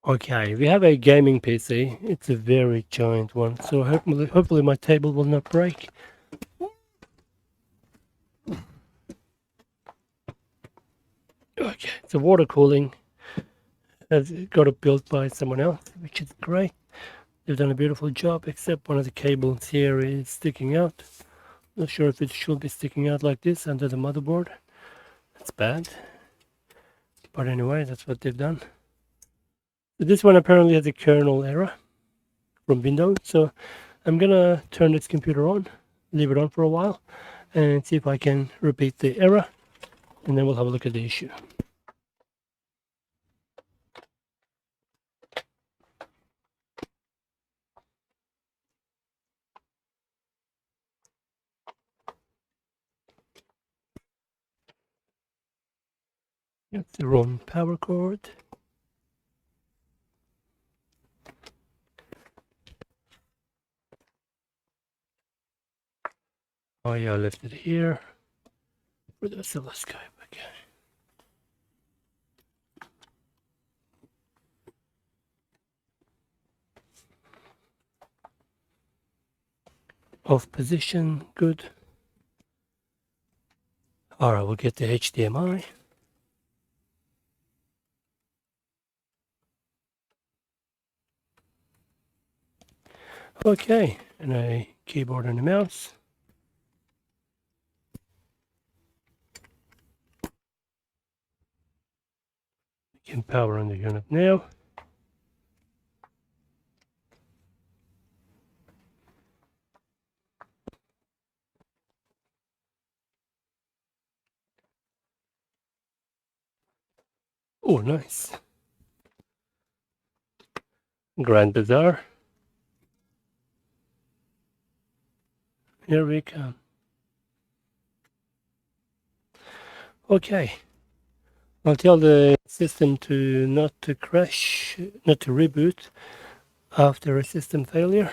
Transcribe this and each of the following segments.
Okay, we have a gaming PC. It's a very giant one, so hopefully my table will not break. Okay, so water cooling has got it built by someone else, which is great. They've done a beautiful job, except one of the cables here is sticking out. Not sure if it should be sticking out like this under the motherboard. That's bad. But anyway, that's what they've done. So this one apparently has a kernel error from Windows. So I'm gonna turn this computer on, leave it on for a while, and see if I can repeat the error, and then we'll have a look at the issue. That's the wrong power cord. Oh yeah, I left it here for the oscilloscope. Okay. Off position, good. Alright, we'll get the HDMI. Okay, and a keyboard and a mouse. We can power on the unit now. Oh, nice. Grand Bazaar. Here we come. Okay. I'll tell the system to not to crash, not to reboot after a system failure.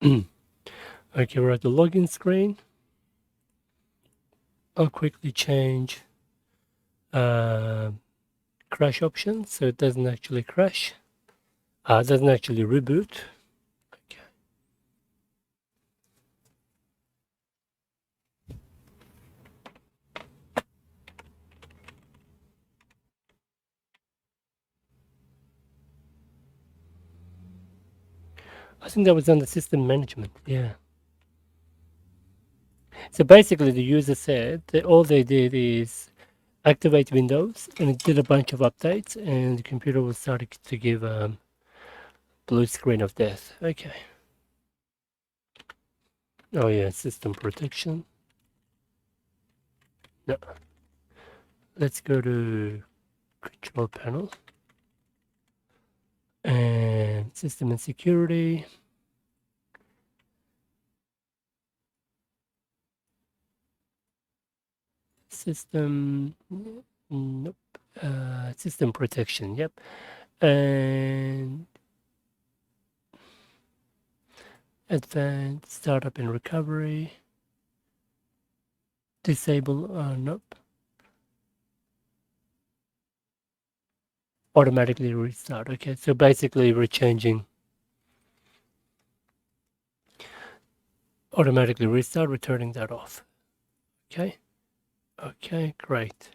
Okay, we're at the login screen. I'll quickly change crash options so it doesn't actually crash. It doesn't actually reboot. Okay. I think that was under system management, yeah. So basically the user said that all they did is activate Windows and it did a bunch of updates and the computer was starting to give blue screen of death. Okay. Oh yeah, system protection. No. Let's go to control panel and system and security. System, nope. System protection, yep. And advanced startup and recovery. Disable, nope. Automatically restart. Okay, so basically we're changing automatically restart, returning that off. Okay, okay, great.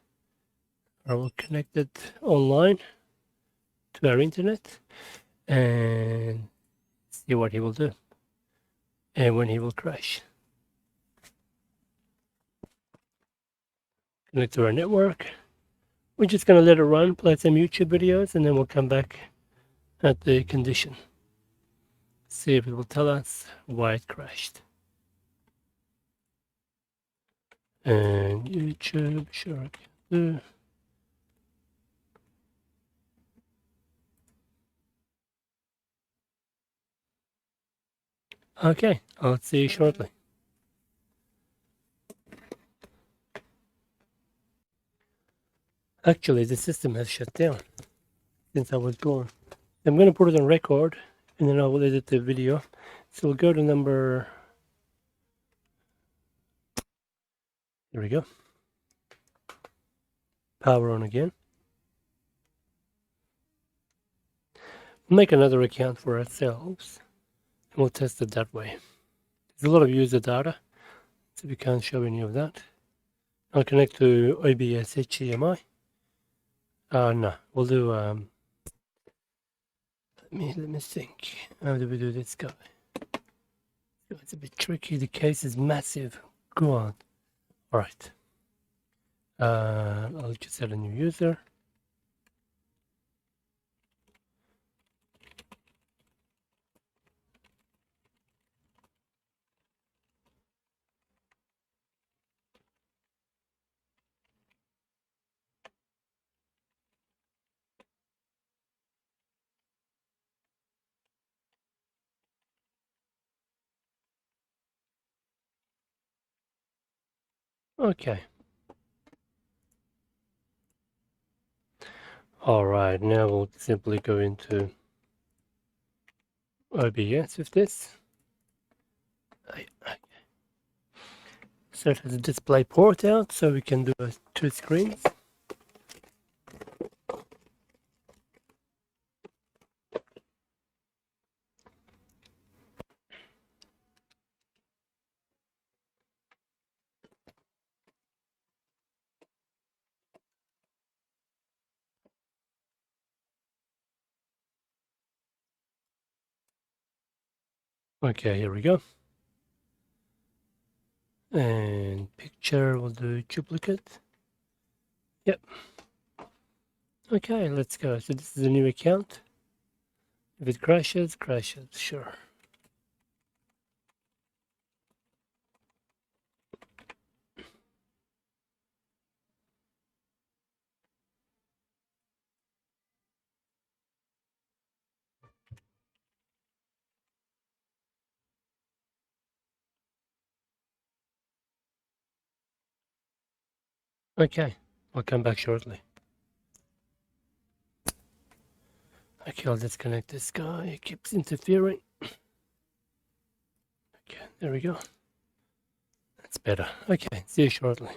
I will connect it online to our internet and see what he will do and when he will crash. Connect to our network. We're just going to let it run, play some YouTube videos, and then we'll come back at the condition. See if it will tell us why it crashed. And YouTube, sure I can do. Okay, I'll see you shortly. Actually, the system has shut down since I was gone. I'm going to put it on record and then I will edit the video. So we'll go to number. There we go. Power on again. make another account for ourselves and we'll test it that way. There's a lot of user data, so we can't show any of that. I'll connect to OBS HDMI. No, we'll do, let me think. How do we do this guy? It's a bit tricky. The case is massive. Go on. All right. I'll just add a new user. Okay. All right. Now we'll simply go into OBS with this. Set the display port out so we can do 2 screens. Okay, here we go. And picture, we'll do duplicate. Yep. Okay, let's go. So this is a new account. If it crashes, sure. Okay, I'll come back shortly. Okay, I'll disconnect this guy. It keeps interfering. Okay, there we go. That's better. Okay, see you shortly.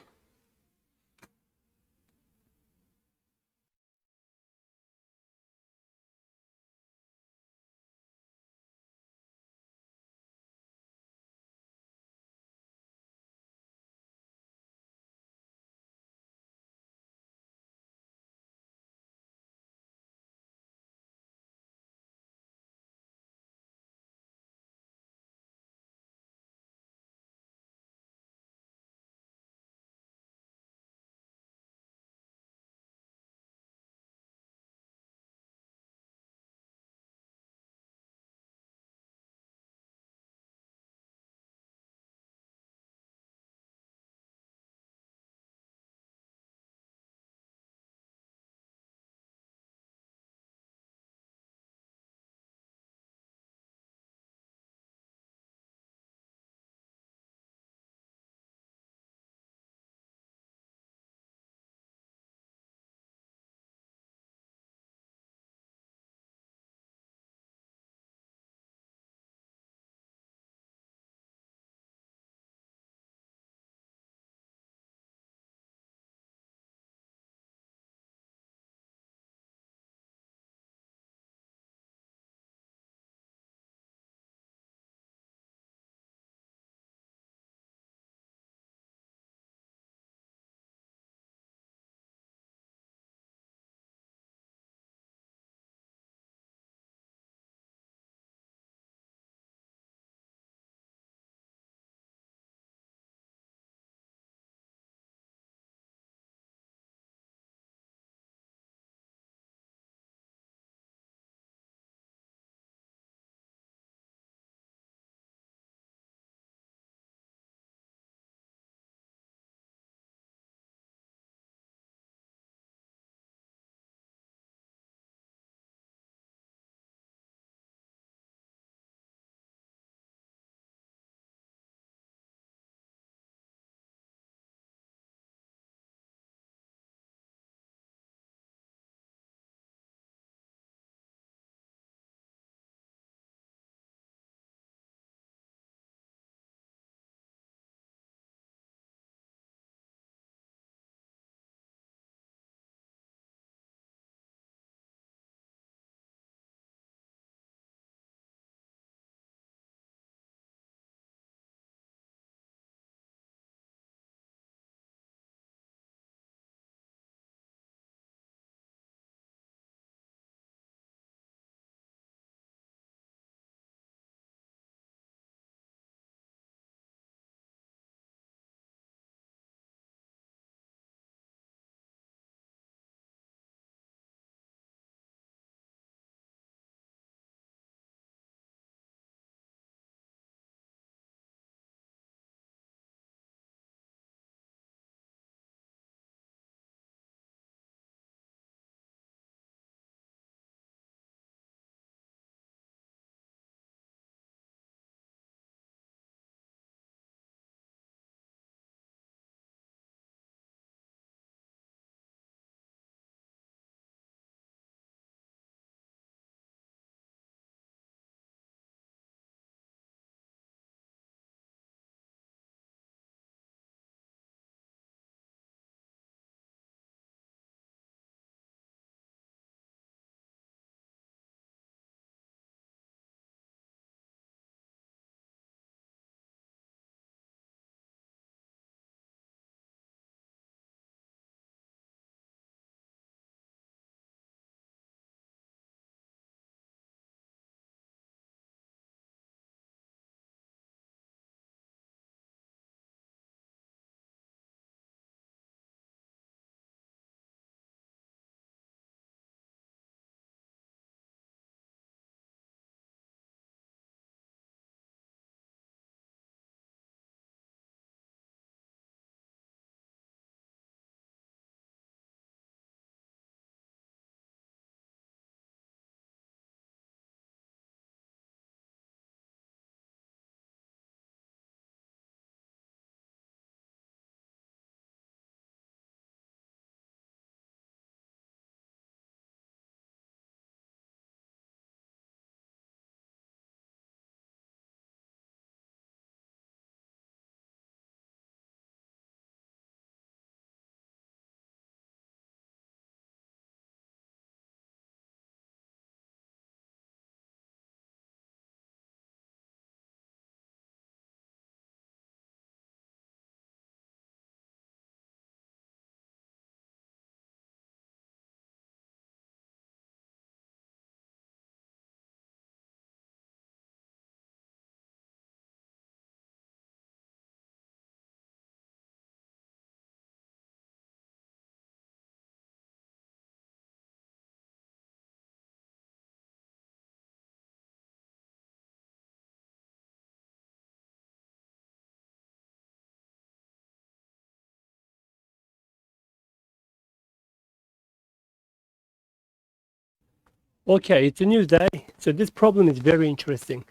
Okay, it's a new day. So this problem is very interesting.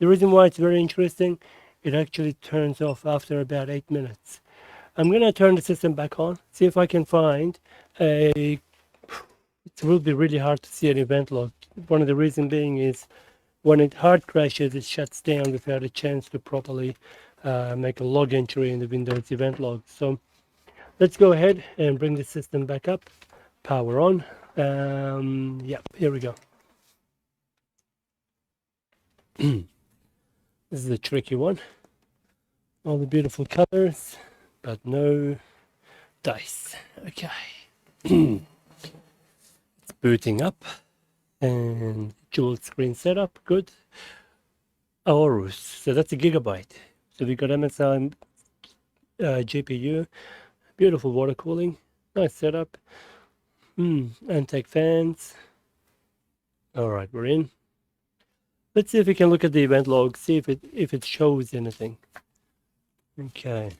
The reason why it's very interesting, it actually turns off after about 8 minutes. I'm going to turn the system back on, see if I can find a... It will be really hard to see an event log. One of the reasons being is when it hard crashes, it shuts down without a chance to properly make a log entry in the Windows event log. So let's go ahead and bring the system back up. Power on. Yeah, here we go. This is a tricky one. All the beautiful colors, but no dice. Okay. It's booting up and dual screen setup. Good. AORUS. So that's a Gigabyte. So we got MSI GPU. Beautiful water cooling. Nice setup. Antec fans. All right, we're in. Let's see if we can look at the event log, see if it shows anything. Okay.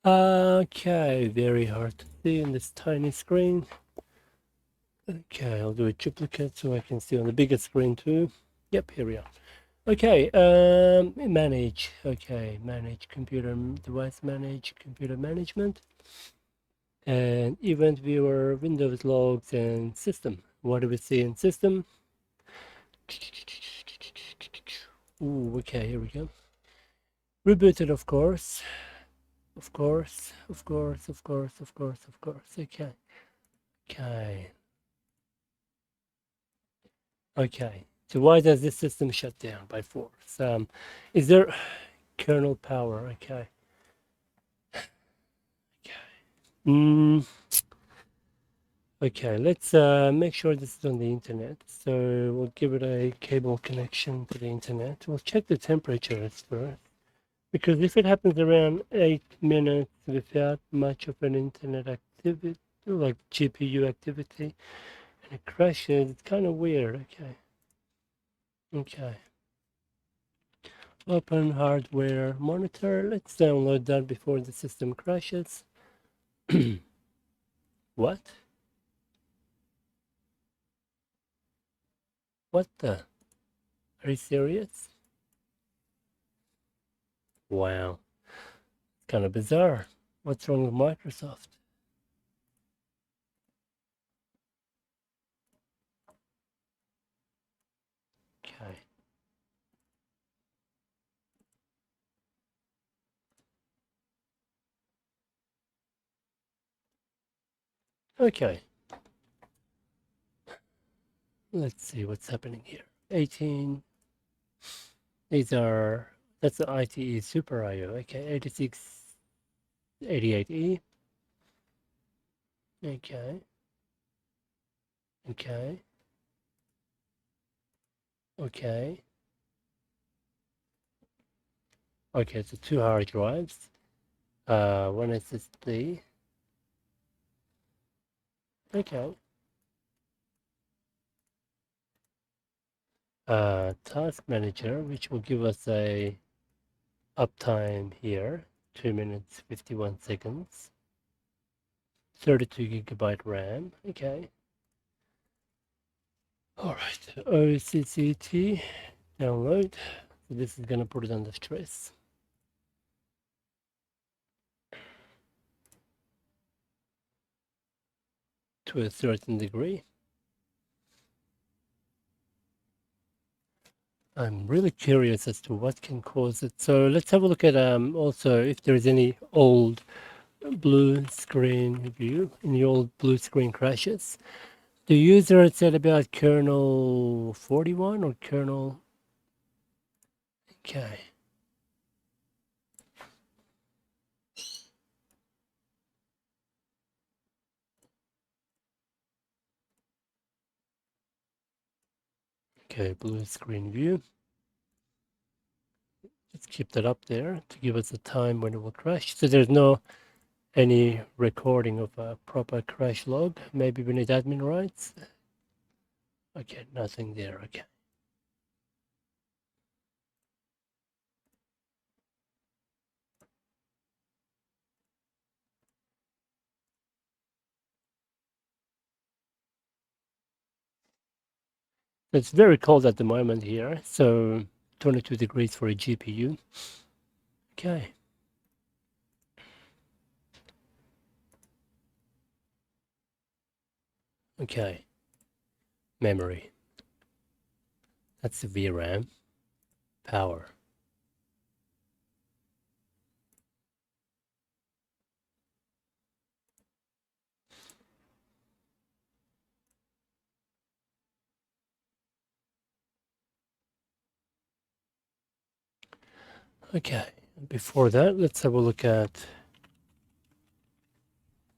Okay, very hard to see in this tiny screen. Okay, I'll do a duplicate so I can see on the bigger screen too. Yep, here we are. Okay, manage. Okay, manage computer device, manage computer management. And event viewer, Windows logs, and system. What do we see in system? Ooh, okay, here we go. Rebooted, of course. Of course. Okay. Okay. So why does this system shut down by force? Is there kernel power? Okay. Okay, let's make sure this is on the internet. So we'll give it a cable connection to the internet. We'll check the temperatures first. Because if it happens around 8 minutes without much of an internet activity, like GPU activity, and it crashes, it's kind of weird. Okay. Okay. Open hardware monitor. Let's download that before the system crashes. What? What the? Are you serious? Wow. Kind of bizarre. What's wrong with Microsoft? Okay. Okay. Let's see what's happening here. 18. These are, that's the ITE Super IO. Okay. 8688E. Okay. Okay. Okay. Okay, so 2 hard drives. One SSD. Okay. Task manager, which will give us a uptime here, 2 minutes 51 seconds. 32 gigabyte RAM. Okay. All right. OCCT download. So this is gonna put it under stress. To a certain degree. I'm really curious as to what can cause it. So let's have a look at also if there is any old blue screen view, any old blue screen crashes. The user had said about kernel 41 or kernel. Okay. Okay, blue screen view. Let's keep that up there to give us a time when it will crash. So there's no any recording of a proper crash log. Maybe we need admin rights. Okay, nothing there. Okay. It's very cold at the moment here, so 22 degrees for a GPU. Okay. Okay. Memory. That's the VRAM. Power. Okay. Before that, let's have a look at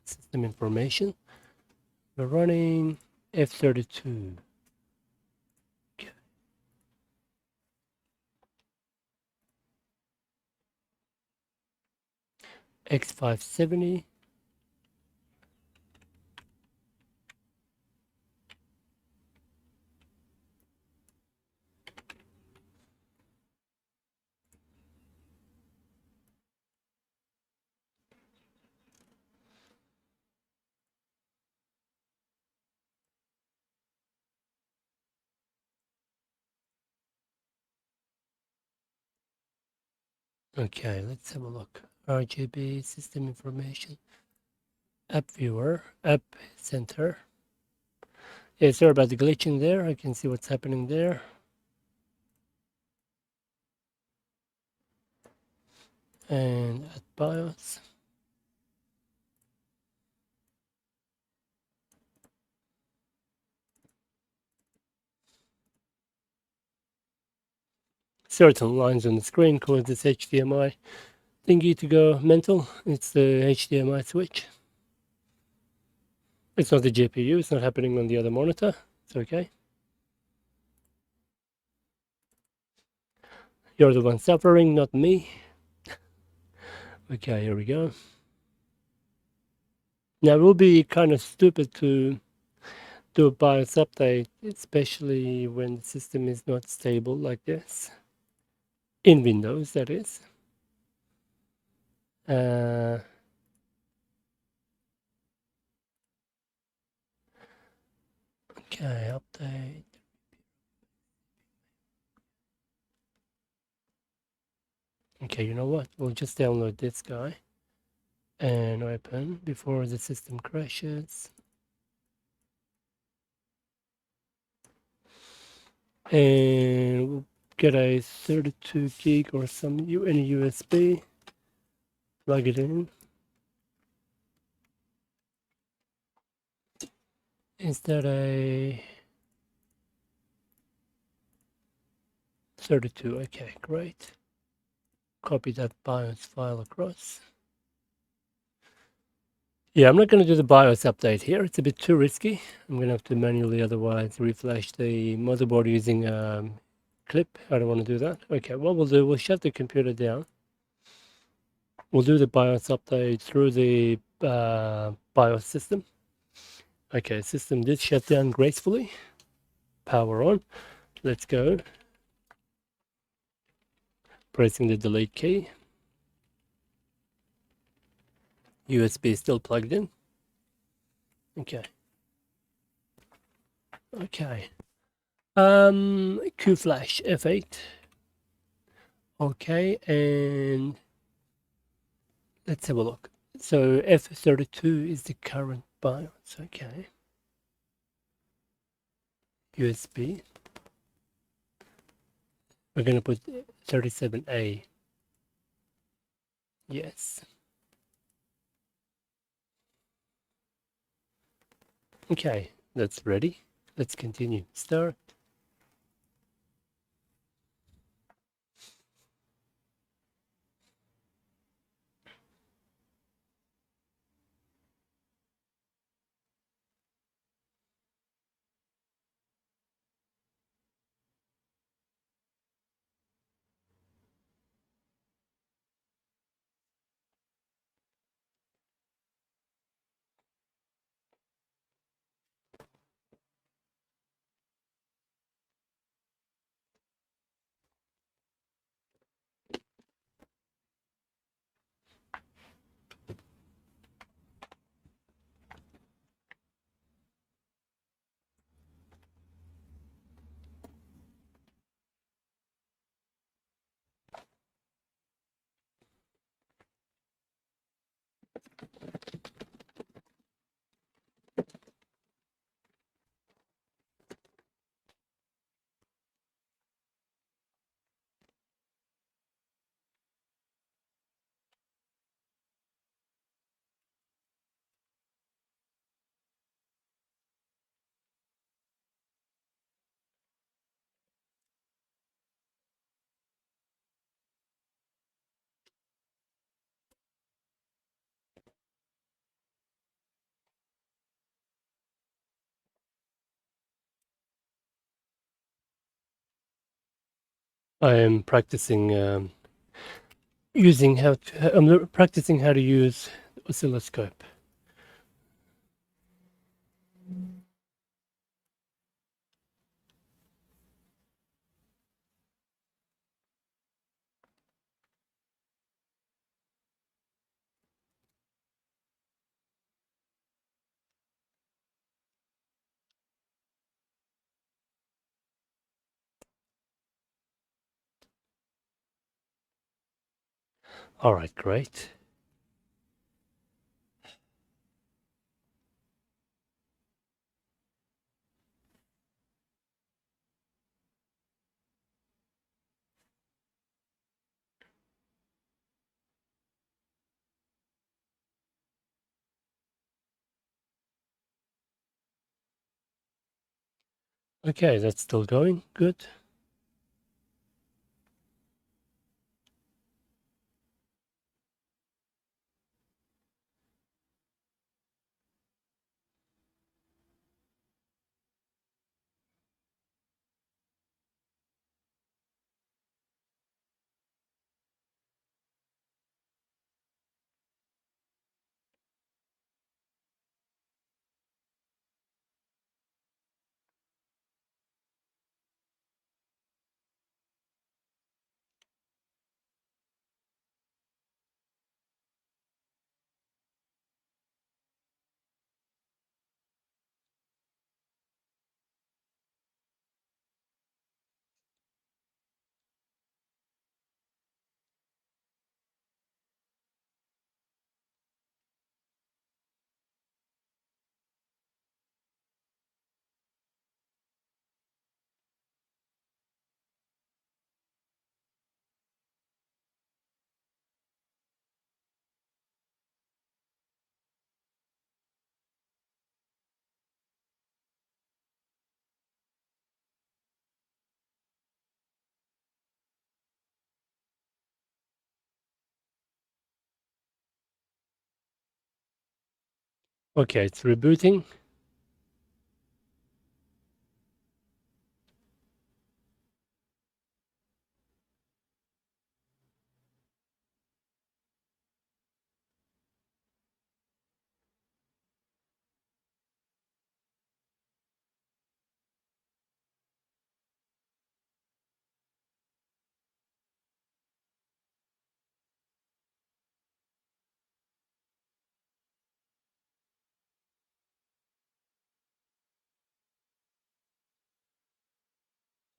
system information. We're running F32. Okay. X570. Okay, let's have a look. RGB, system information, app viewer, app center. Yeah, sorry about the glitching there. I can see what's happening there. And at BIOS. Certain lines on the screen cause this HDMI thingy to go mental. It's the HDMI switch. It's not the GPU. It's not happening on the other monitor. It's okay. You're the one suffering, not me. Okay, here we go. Now, it will be kind of stupid to do a BIOS update, especially when the system is not stable like this. In Windows, that is. Okay, update. Okay, you know what? We'll just download this guy and open before the system crashes. And we'll get a 32 gig or some any USB, plug it in. Is that a 32? Okay, great. Copy that BIOS file across. Yeah, I'm not going to do the BIOS update here. It's a bit too risky. I'm going to have to manually otherwise reflash the motherboard using clip. I don't want to do that. Okay, what we'll do, we'll shut the computer down. We'll do the BIOS update through the BIOS system. Okay, system did shut down gracefully. Power on. Let's go. Pressing the delete key. USB still plugged in. Okay. Okay. QFlash F8. Okay, and let's have a look. So F32 is the current BIOS. Okay. USB. We're going to put 37A. Yes. Okay, that's ready. Let's continue. Start. I am practicing I'm practicing how to use oscilloscope. All right, great. Okay, that's still going. Good. Okay, it's rebooting.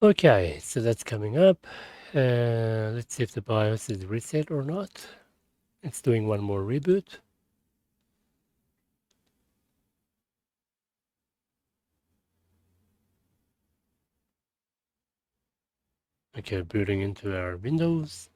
Okay, so that's coming up. Let's see if the BIOS is reset or not. It's doing one more reboot. Okay, booting into our Windows.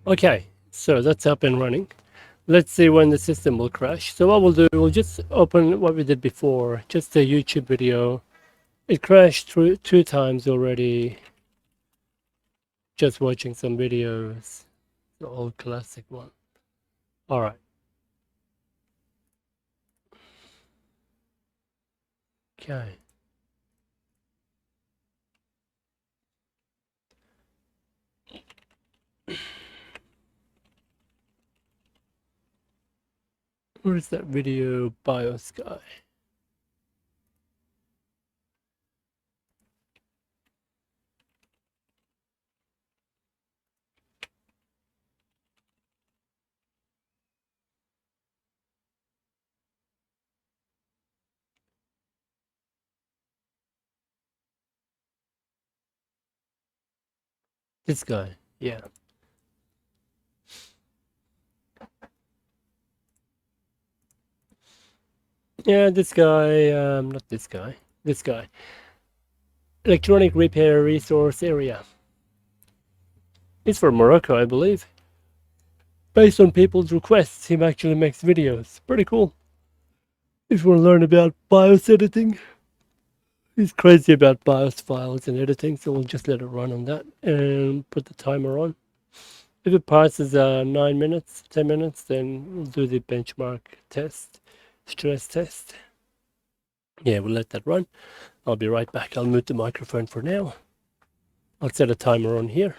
Okay, so that's up and running. Let's see when the system will crash. So what we'll do, we'll just open what we did before, just a YouTube video. It crashed through 2 times already. Just watching some videos, the old classic one. All right. Okay. Where's that video BIOS guy? This guy, yeah. Yeah, this guy, not this guy, this guy. Electronic Repair Resource Area. It's for Morocco, I believe. based on people's requests, he actually makes videos. Pretty cool. If you want to learn about BIOS editing, he's crazy about BIOS files and editing, so we'll just let it run on that and put the timer on. If it passes 9 minutes, 10 minutes, then we'll do the benchmark test, stress test. Yeah, we'll let that run. I'll be right back. I'll mute the microphone for now. I'll set a timer on here.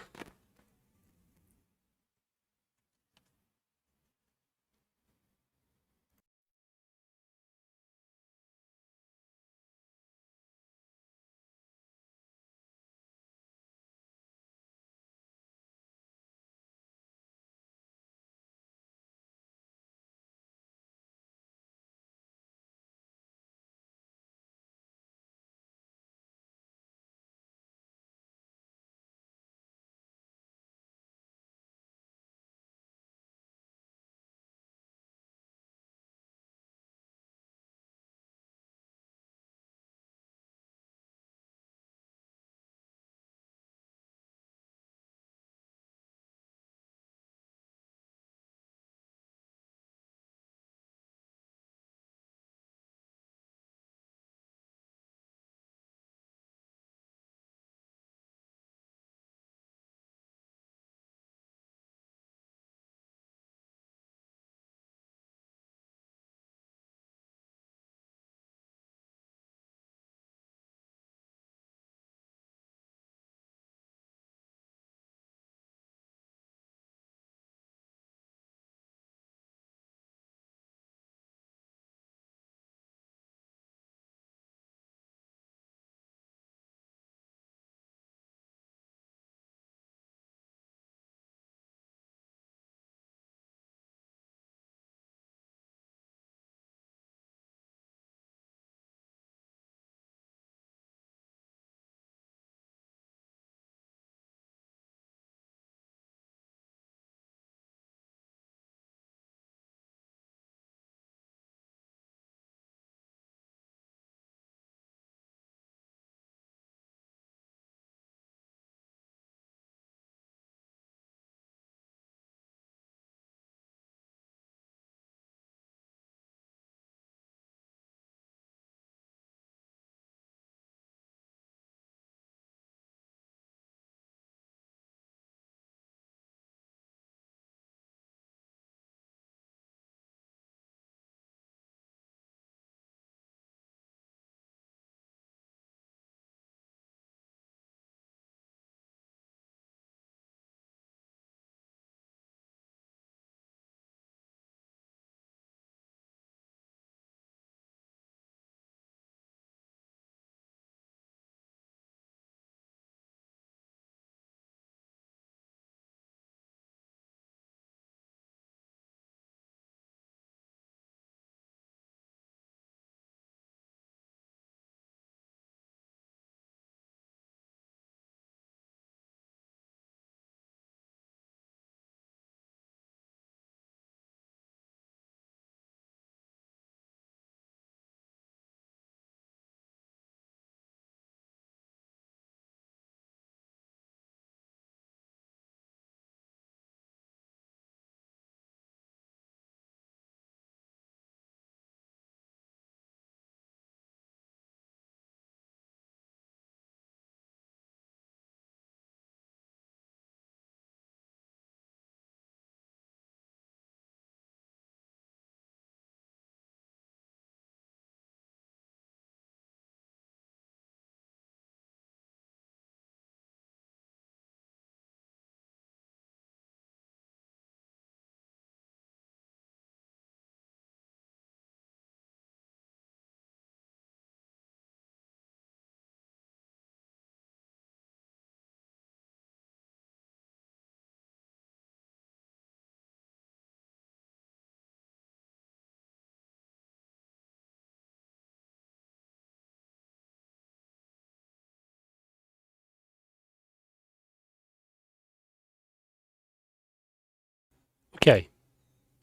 Okay.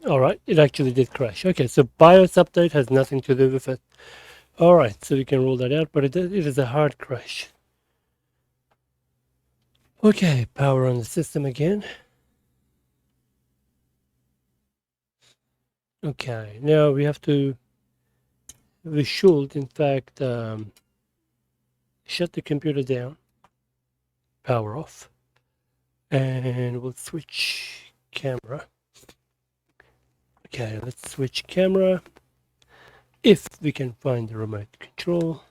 All right. It actually did crash. Okay. So BIOS update has nothing to do with it. All right. So we can rule that out, but it is a hard crash. Okay. Power on the system again. Okay, now we should in fact shut the computer down, power off, and we'll switch camera. Okay, let's switch camera. If we can find the remote control,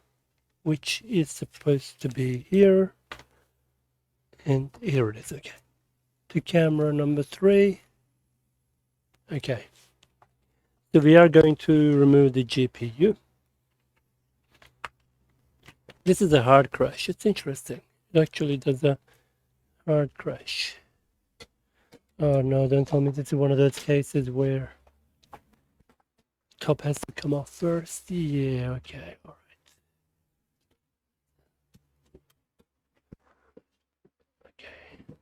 which is supposed to be here, and here it is. Okay, to camera number 3. Okay, so we are going to remove the GPU. This is a hard crash. It's interesting. It actually does a hard crash. Oh no, don't tell me this is one of those cases where top has to come off first. Yeah, okay, all right. Okay.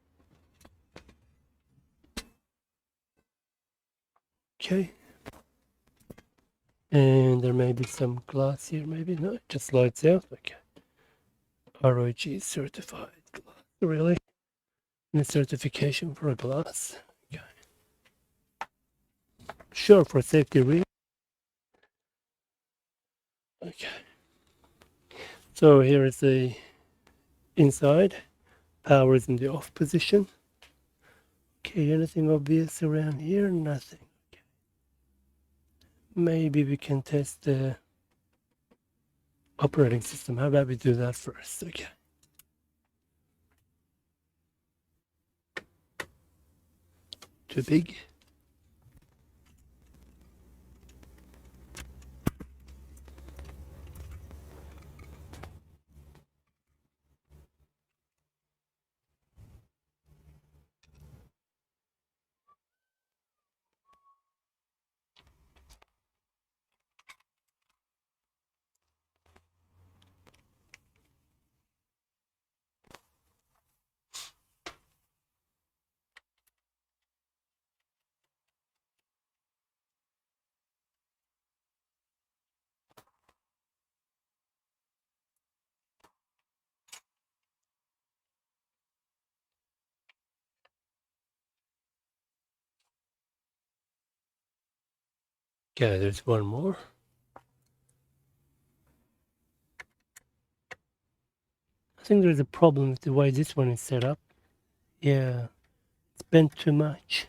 Okay. And there may be some glass here, maybe. No, it just slides out. Okay. ROG certified glass. Really? And a certification for a glass. Okay. Sure, for safety reasons. Okay. So here is the inside. Power is in the off position. Okay, anything obvious around here? Nothing. Okay. Maybe we can test the operating system. How about we do that first? Okay. Too big. Okay, there's one more. I think there's a problem with the way this one is set up. Yeah, it's bent too much.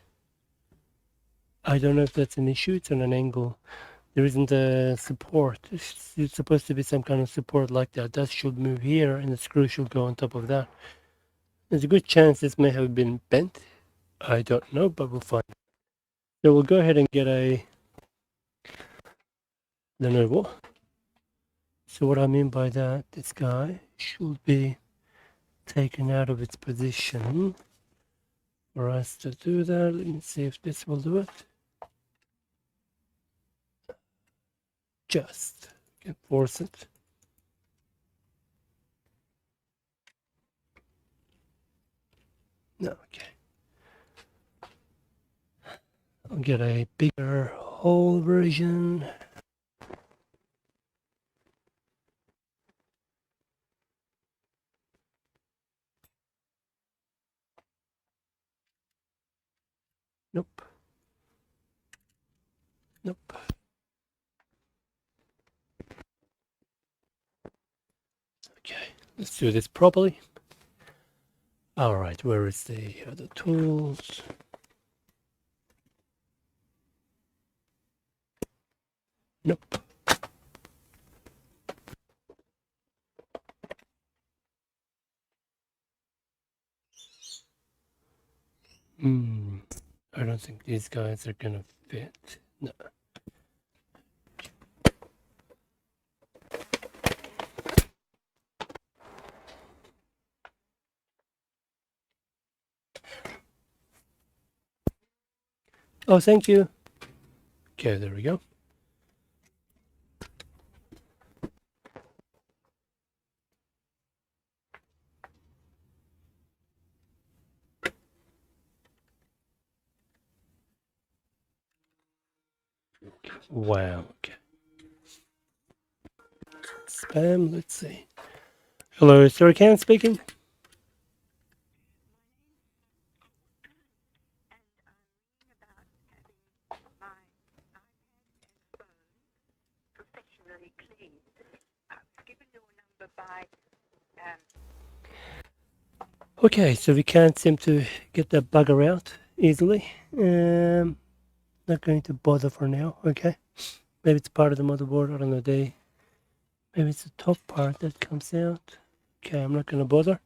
I don't know if that's an issue. It's on an angle. There isn't a support. It's supposed to be some kind of support like that. That should move here and the screw should go on top of that. There's a good chance this may have been bent. I don't know, but we'll find. So we'll go ahead and get a Lenovo. So what I mean by that, this guy should be taken out of its position for us to do that. Let me see if this will do it. Just can force it. No, okay. I'll get a bigger hole version. Nope. Nope. Okay, let's do this properly. All right, where is the other tools? Nope. I don't think these guys are gonna fit. No. Oh, thank you. Okay, there we go. Wow, okay. Spam, let's see. Hello, SureCan speaking. Okay, so we can't seem to get that bugger out easily. Not going to bother for now. Okay, maybe it's part of the motherboard. I don't know. Maybe it's the top part that comes out. Okay, I'm not going to bother.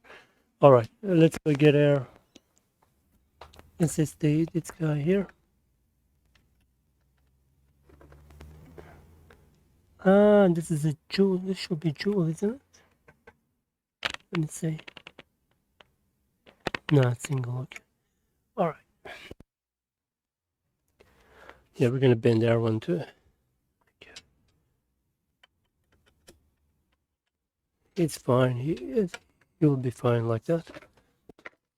All right, let's go get our SSD. This guy here. Ah, this is a jewel. This should be jewel, isn't it? Let me see. No, it's single. Okay. All right. Yeah, we're going to bend our one too. Okay. It's fine. He will be fine like that.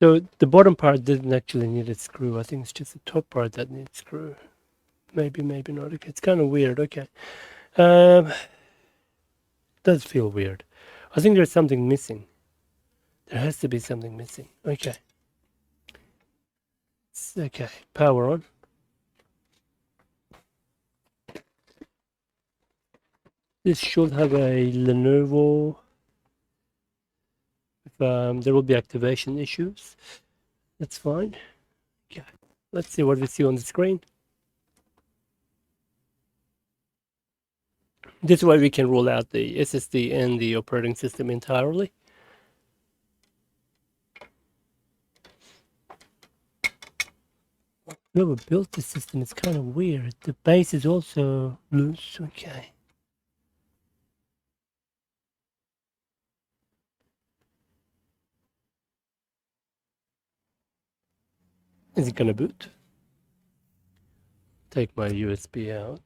So the bottom part didn't actually need a screw. I think it's just the top part that needs screw. Maybe, maybe not. Okay, it's kind of weird. Okay. Does feel weird. I think there's something missing. There has to be something missing. Okay. Okay. Power on. This should have a Lenovo. There will be activation issues. That's fine. Okay. Let's see what we see on the screen. This way we can rule out the SSD and the operating system entirely. Whoever built this system is kind of weird. The base is also loose. Okay. Is it gonna boot? Take my USB out.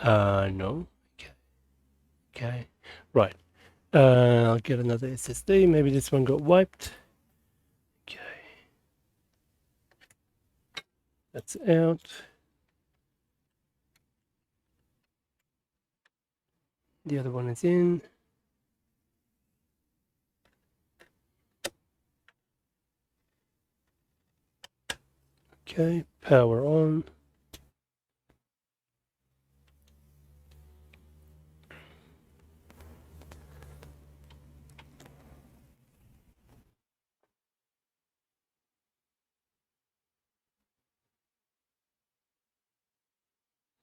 No. Okay. Okay. Right. I'll get another SSD. Maybe this one got wiped. Okay. That's out. The other one is in. Okay. Power on.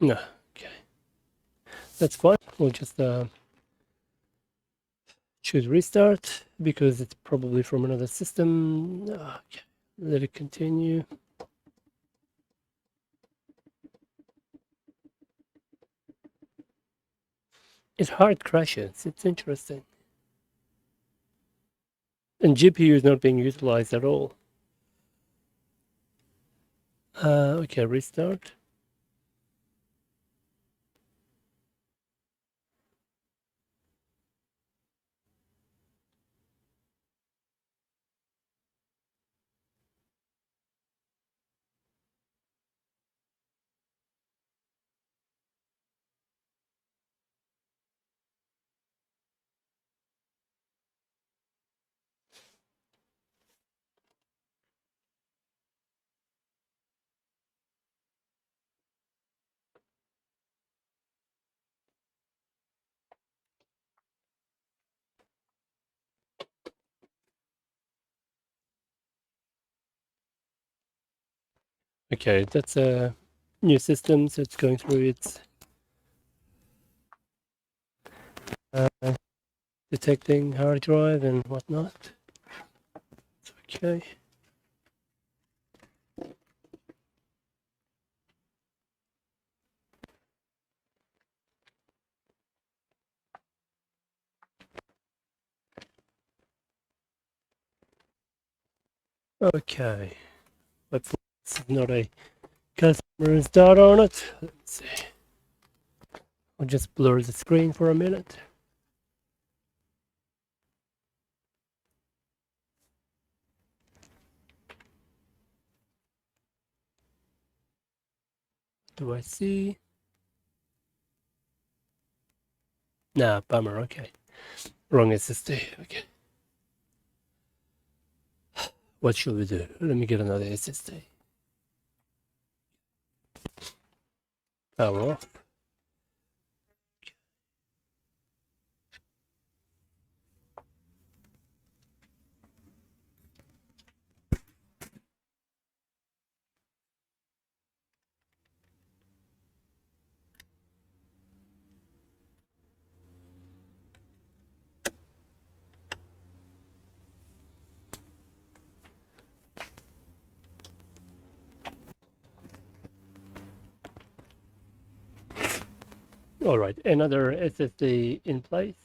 No. Okay. That's fine. We'll just choose restart because it's probably from another system. Okay. Let it continue. It hard crashes. It's interesting. And GPU is not being utilized at all. Okay, restart. Okay, that's a new system, so it's going through its detecting hard drive and whatnot. Okay. Okay. Hopefully it's not a customer's data on it. Let's see. I'll just blur the screen for a minute. Do I see? Nah, bummer. Okay. Wrong SSD. Okay. What should we do? Let me get another SSD. Power off. All right, another SSD in place.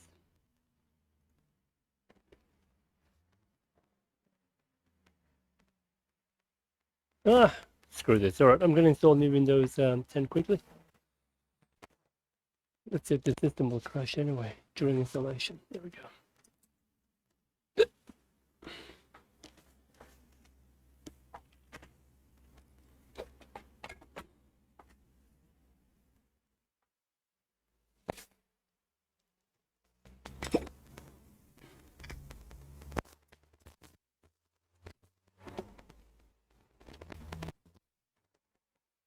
Screw this. All right, I'm going to install new Windows 10 quickly. Let's see if the system will crash anyway during installation. There we go.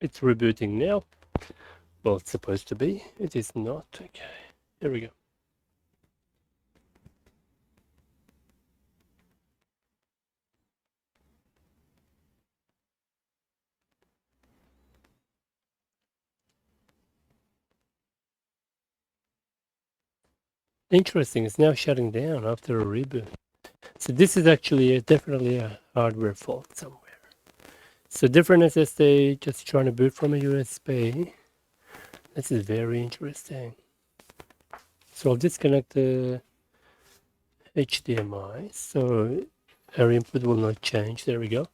It's rebooting now. Well, it's supposed to be. It is not. Okay, here we go. Interesting, it's now shutting down after a reboot. So this is actually definitely a hardware fault somewhere. So different SSD, just trying to boot from a USB. This is very interesting. So I'll disconnect the HDMI. So our input will not change. There we go.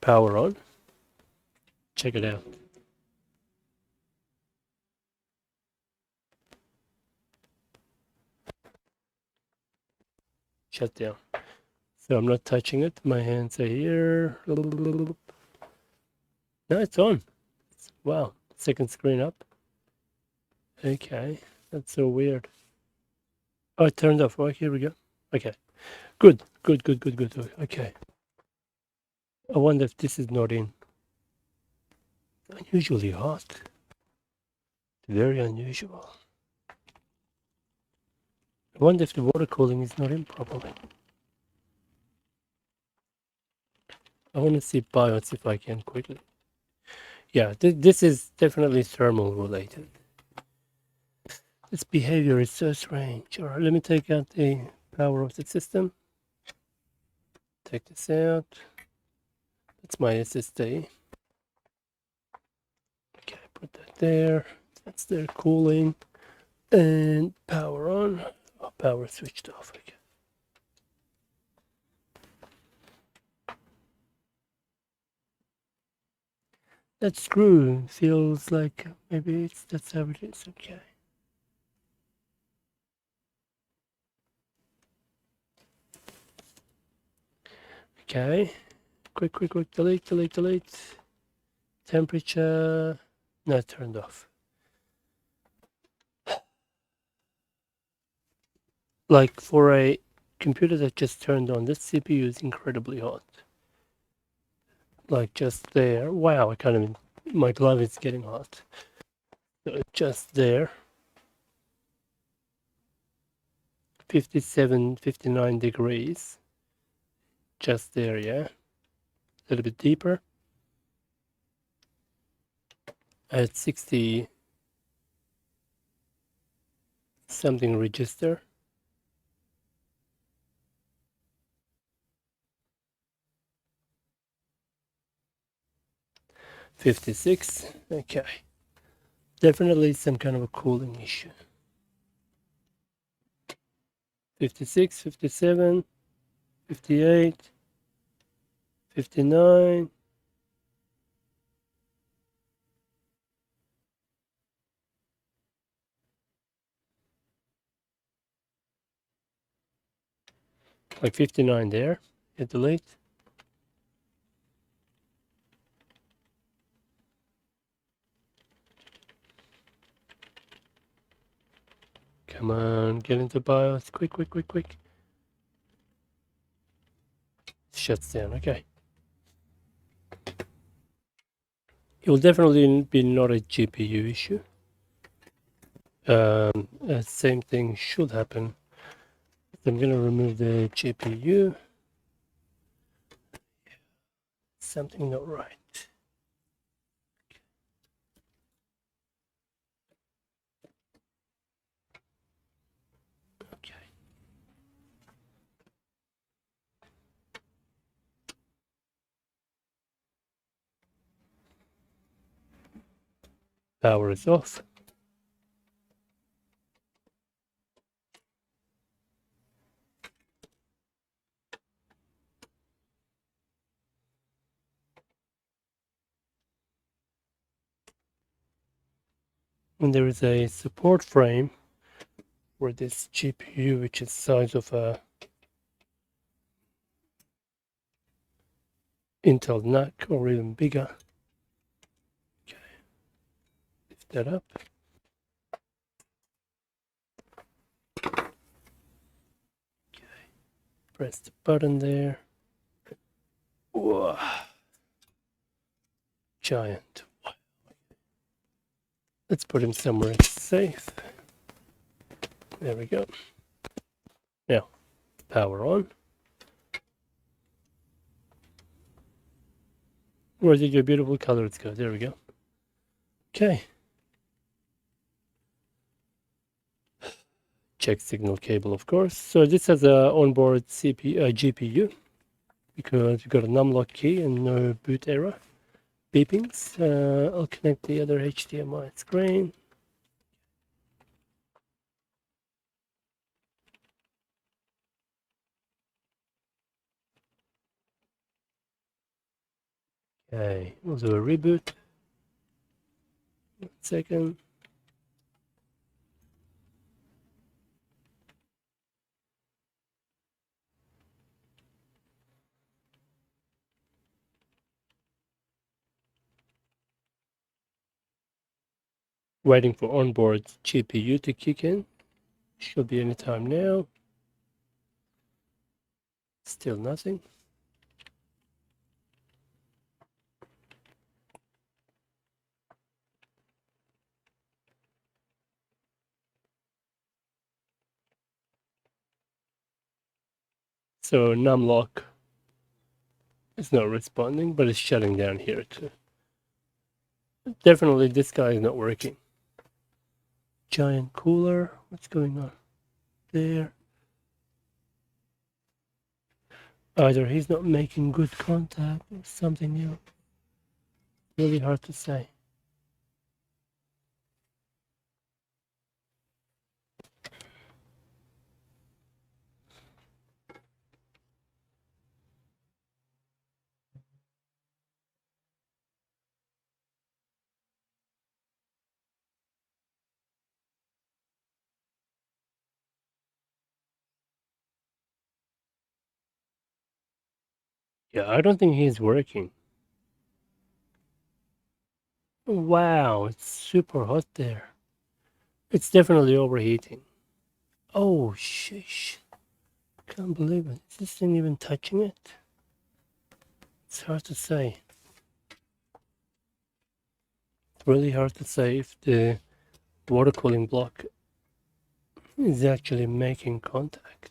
Power on. Check it out. Shut down. So I'm not touching it. My hands are here. No, it's on. Wow. Second screen up. Okay. That's so weird. Oh, it turned off. Oh, here we go. Okay. Good. Okay. I wonder if this is not in. Unusually hot. Very unusual. I wonder if the water cooling is not in properly. I want to see BIOS if I can quickly. Yeah, this is definitely thermal related. This behavior is so strange. All right, let me take out the power of the system. Take this out. That's my SSD. Okay, put that there. That's their cooling. And power on. Oh, power switched off. Okay. That screw feels like maybe that's how it is. Okay. Okay. Quick, delete. Temperature. No, turned off. Like for a computer that just turned on, this CPU is incredibly hot. Like just there. Wow, I can't even, my glove is getting hot. So just there. 57, 59 degrees. Just there, yeah. A little bit deeper. At 60 something register. $56. Okay. Definitely some kind of a cooling issue. 56, 57, 58, 59. Like 59 there. Hit delete. Come on, get into BIOS. Quick. Shuts down. Okay. It will definitely be not a GPU issue. Same thing should happen. So I'm going to remove the GPU. Something not right. Okay. Power is off. And there is a support frame for this GPU, which is the size of a Intel NUC or even bigger. Okay, lift that up. Okay, press the button there. Whoa. Giant. Let's put him somewhere safe. There we go. Now, power on. Where did your beautiful colors go? There we go. Okay. Check signal cable, of course. So this has a onboard GPU because we've got a numlock key and no boot error. Beepings. I'll connect the other HDMI screen. Okay, we'll do a reboot. 1 second. Waiting for onboard GPU to kick in. Should be any time now. Still nothing. So numlock is not responding, but it's shutting down here too. Definitely this guy is not working. Giant cooler. What's going on there? Either he's not making good contact or something new. Really hard to say. Yeah, I don't think he's working. Wow, it's super hot there. It's definitely overheating. Oh, sheesh. Can't believe it. Is this thing even touching it? It's hard to say. It's really hard to say if the water cooling block is actually making contact.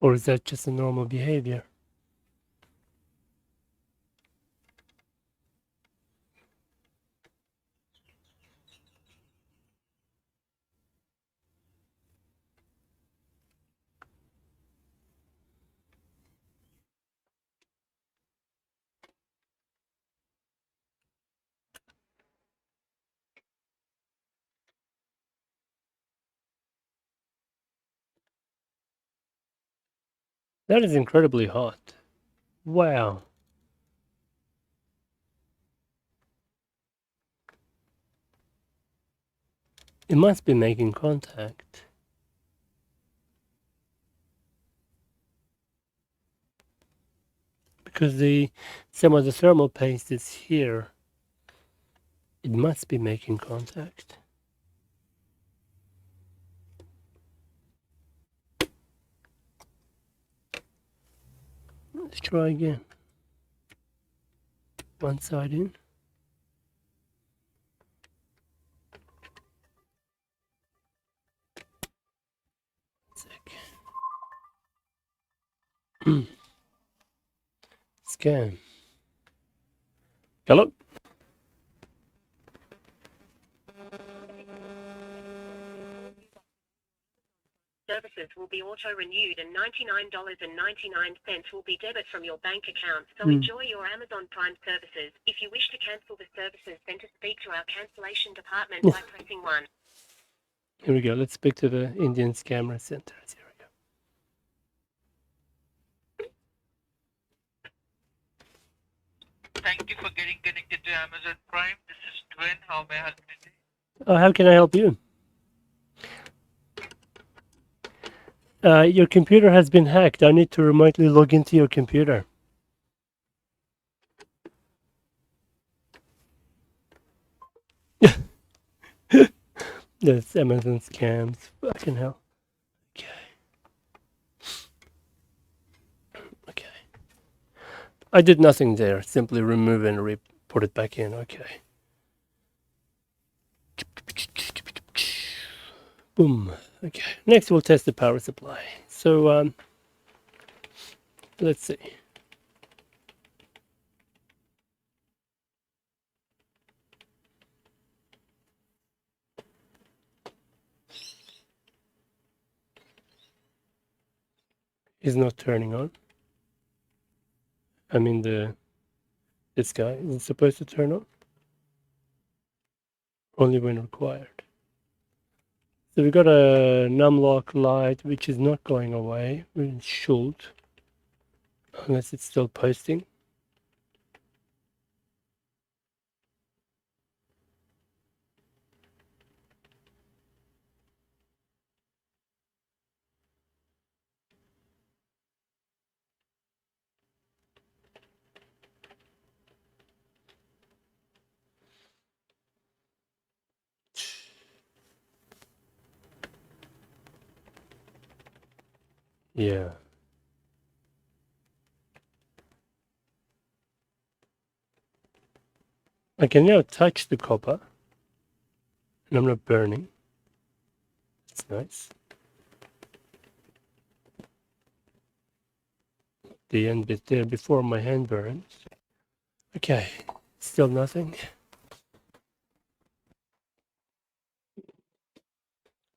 Or is that just a normal behavior? That is incredibly hot. Wow. It must be making contact. Because some of the thermal paste is here. It must be making contact. Let's try again. One side in. sec. Scan. Hello? Services will be auto-renewed and $99.99 will be debit from your bank account, so enjoy your Amazon Prime services. If you wish to cancel the services, then to speak to our cancellation department by pressing 1. Here we go. Let's speak to the Indian Scammer Center. Here we go. Thank you for getting connected to Amazon Prime. This is Twin. How may I help you today? Oh, how can I help you? Your computer has been hacked. I need to remotely log into your computer. That's Amazon scams. Fucking hell. Okay. Okay. I did nothing there. Simply remove and put it back in. Okay. Boom. Okay. Next, we'll test the power supply. So, let's see. Is not turning on. I mean this guy is supposed to turn on only when required. So we got a numlock light which is not going away. It should, unless it's still posting. Yeah. I can now touch the copper and I'm not burning. That's nice. The end bit there before my hand burns. Okay, still nothing.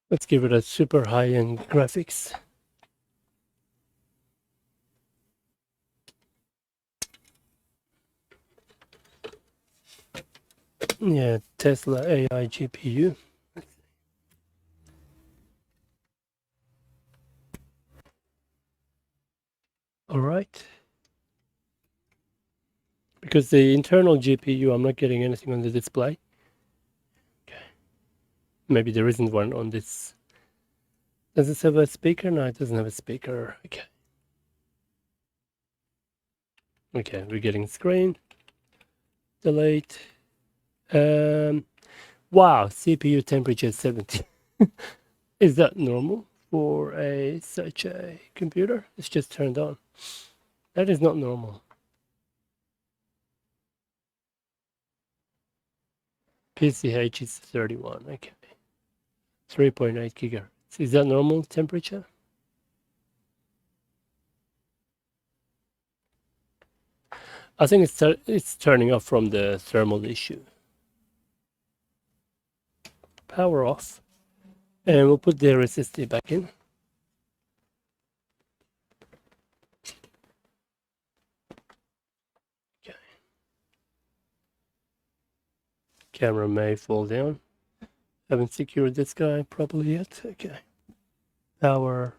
Let's give it a super high-end graphics. Yeah, Tesla AI GPU. All right. Because the internal GPU, I'm not getting anything on the display. Okay. Maybe there isn't one on this. Does this have a speaker? No, it doesn't have a speaker. Okay. Okay, we're getting screen. Delete. Wow, CPU temperature 70. Is that normal for such a computer? It's just turned on. That is not normal. PCH is 31. Okay. 3.8 gigahertz. Is that normal temperature? I think it's turning off from the thermal issue. Power off. And we'll put the SSD back in. Okay. Camera may fall down. Haven't secured this guy properly yet. Okay. Power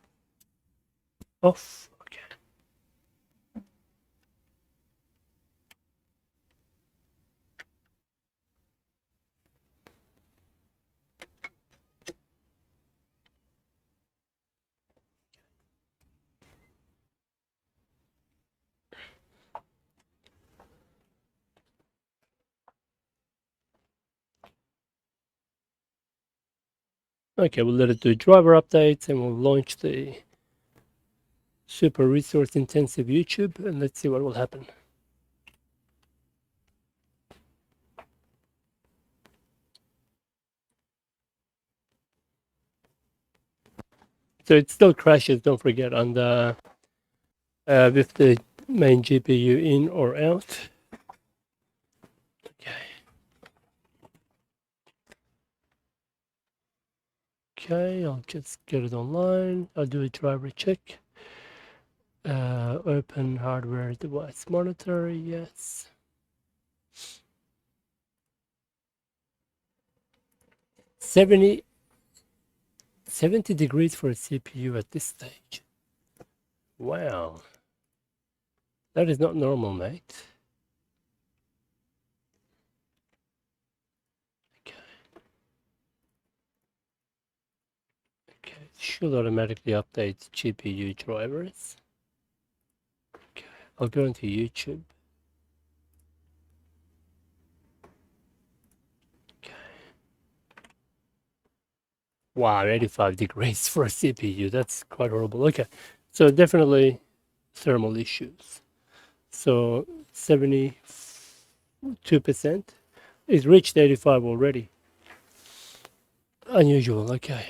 off. Okay. Okay, we'll let it do driver updates and we'll launch the super resource intensive YouTube and let's see what will happen. So it still crashes, don't forget, on the with the main GPU in or out. Okay. Okay, I'll just get it online. I'll do a driver check. Open hardware device monitor, yes. 70 degrees for a CPU at this stage. Wow. That is not normal, mate. Okay. Okay, it should automatically update GPU drivers. Okay, I'll go into YouTube. Okay. Wow, 85 degrees for a CPU. That's quite horrible. Okay, so definitely thermal issues. So 72%. It's reached 85 already. Unusual, okay.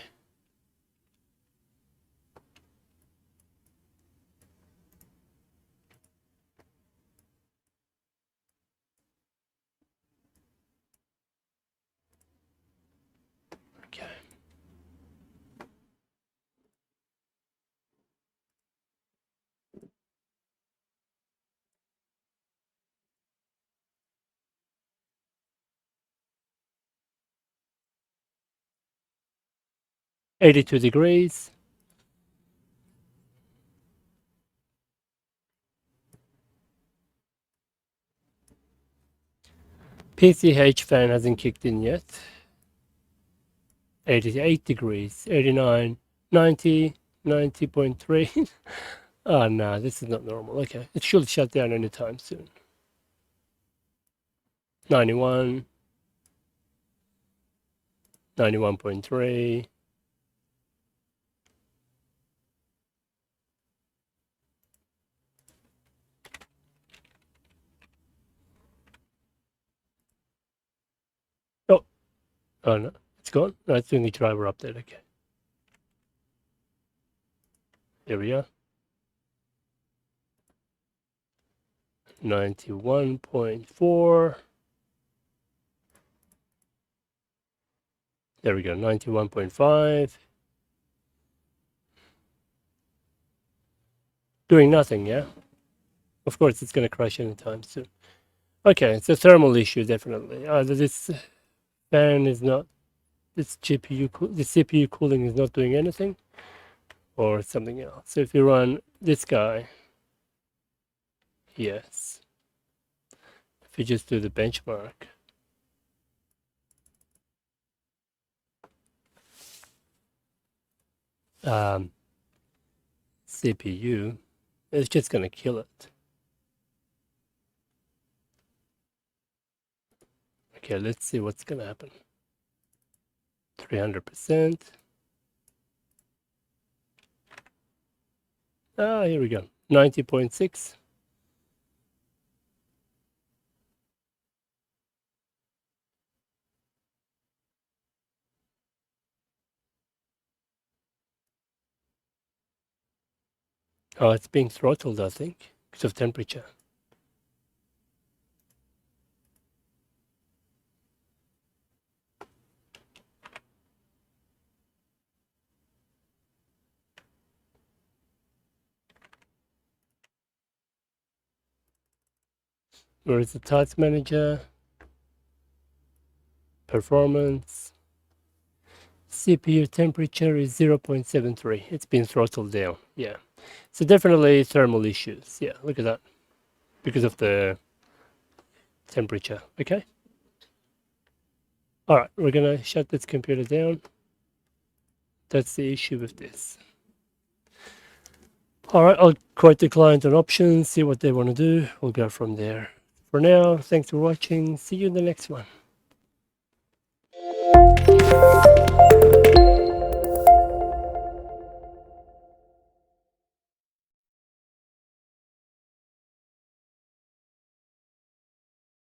Okay. $82 degrees. PCH fan hasn't kicked in yet. 88 degrees, 89, 90, 90.3. Oh no, this is not normal. Okay, it should shut down anytime soon. 91, 91.3. Oh no, it's gone. No, it's doing the driver update. Okay. Here we are. 91.4. There we go, 91.5. Doing nothing, yeah? Of course, it's going to crash anytime soon. Okay, it's a thermal issue, definitely. Either this fan is not, this GPU, the CPU cooling is not doing anything, or something else. So if you run this guy, yes. If you just do the benchmark, CPU, it's just going to kill it. Okay, let's see what's going to happen. 300%. Here we go. 90.6. Oh, it's being throttled, I think, because of temperature. Where is the task manager? Performance. CPU temperature is 0.73. It's been throttled down. Yeah. So definitely thermal issues. Yeah, look at that. Because of the temperature. Okay. All right, we're going to shut this computer down. That's the issue with this. All right, I'll quote the client on options, see what they want to do. We'll go from there. For now, thanks for watching. See you in the next one.